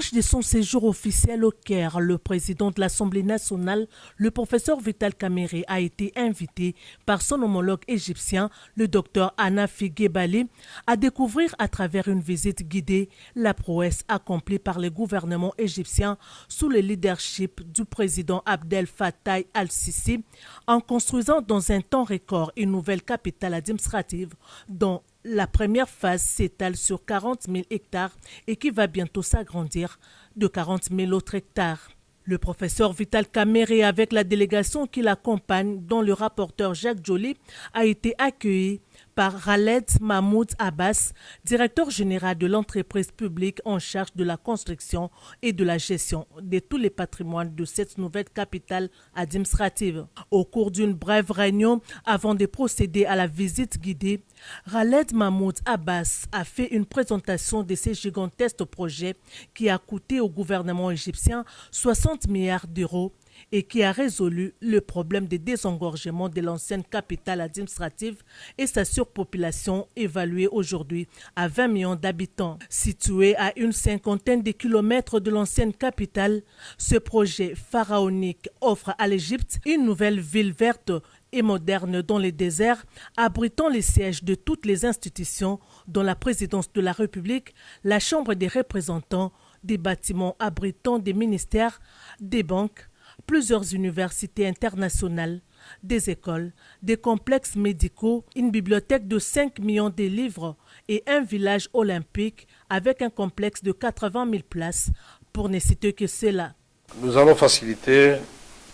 l'approche de son séjour officiel au Caire, le président de l'Assemblée nationale, le professeur Vital Kamerhe, a été invité par son homologue égyptien, le docteur Hanafi Gebali, à découvrir à travers une visite guidée la prouesse accomplie par le gouvernement égyptien sous le leadership du président Abdel Fattah al-Sisi en construisant dans un temps record une nouvelle capitale administrative dont la première phase s'étale sur 40 000 hectares et qui va bientôt s'agrandir de 40 000 autres hectares. Le professeur Vital Kamerhe, avec la délégation qui l'accompagne, dont le rapporteur Jacques Joly, a été accueilli par Khaled Mahmoud Abbas, directeur général de l'entreprise publique en charge de la construction et de la gestion de tous les patrimoines de cette nouvelle capitale administrative. Au cours d'une brève réunion, avant de procéder à la visite guidée, Khaled Mahmoud Abbas a fait une présentation de ce gigantesque projet qui a coûté au gouvernement égyptien 60 milliards d'euros et qui a résolu le problème de désengorgement de l'ancienne capitale administrative et sa surpopulation évaluée aujourd'hui à 20 millions d'habitants. Situé à une cinquantaine de kilomètres de l'ancienne capitale, ce projet pharaonique offre à l'Égypte une nouvelle ville verte et moderne dans les déserts, abritant les sièges de toutes les institutions, dont la présidence de la République, la Chambre des représentants, des bâtiments abritant des ministères, des banques, plusieurs universités internationales, des écoles, des complexes médicaux, une bibliothèque de 5 millions de livres et un village olympique avec un complexe de 80 000 places, pour ne citer que cela. Nous allons faciliter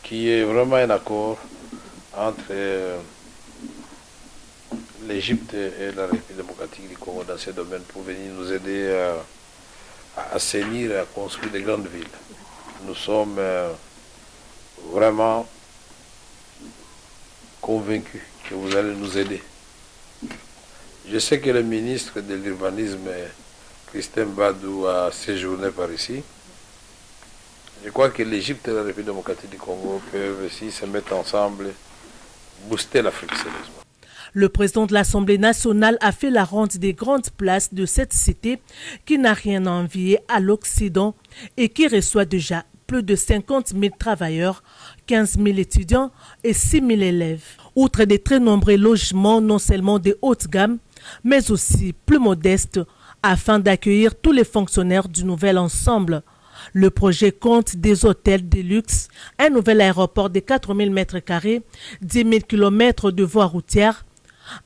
qu'il y ait vraiment un accord entre l'Égypte et la République démocratique du Congo dans ce domaine pour venir nous aider à assainir et à construire des grandes villes. Nous sommes vraiment convaincu que vous allez nous aider. Je sais que le ministre de l'Urbanisme, Christin Badou, a séjourné par ici. Je crois que l'Égypte et la République démocratique du Congo peuvent aussi se mettre ensemble, booster l'Afrique sérieusement. Le président de l'Assemblée nationale a fait la ronde des grandes places de cette cité qui n'a rien à envier à l'Occident et qui reçoit déjà plus de 50 000 travailleurs, 15 000 étudiants et 6 000 élèves. Outre des très nombreux logements, non seulement de haute gamme, mais aussi plus modestes, afin d'accueillir tous les fonctionnaires du nouvel ensemble. Le projet compte des hôtels de luxe, un nouvel aéroport de 4 000 m², 10 000 km de voies routières,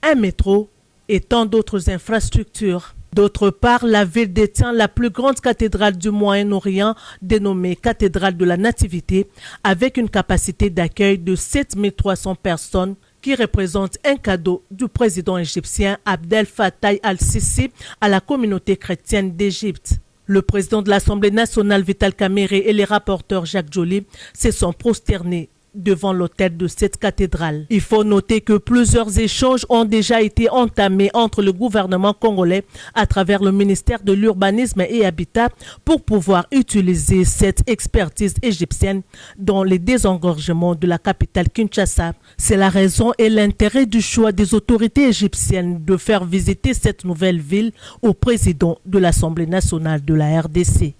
un métro et tant d'autres infrastructures. D'autre part, la ville détient la plus grande cathédrale du Moyen-Orient, dénommée Cathédrale de la Nativité, avec une capacité d'accueil de 7 300 personnes, qui représente un cadeau du président égyptien Abdel Fattah al-Sisi à la communauté chrétienne d'Égypte. Le président de l'Assemblée nationale Vital Kamerhe et les rapporteurs Jacques Joly se sont prosternés devant l'autel de cette cathédrale. Il faut noter que plusieurs échanges ont déjà été entamés entre le gouvernement congolais à travers le ministère de l'Urbanisme et Habitat pour pouvoir utiliser cette expertise égyptienne dans les désengorgements de la capitale Kinshasa. C'est la raison et l'intérêt du choix des autorités égyptiennes de faire visiter cette nouvelle ville au président de l'Assemblée nationale de la RDC.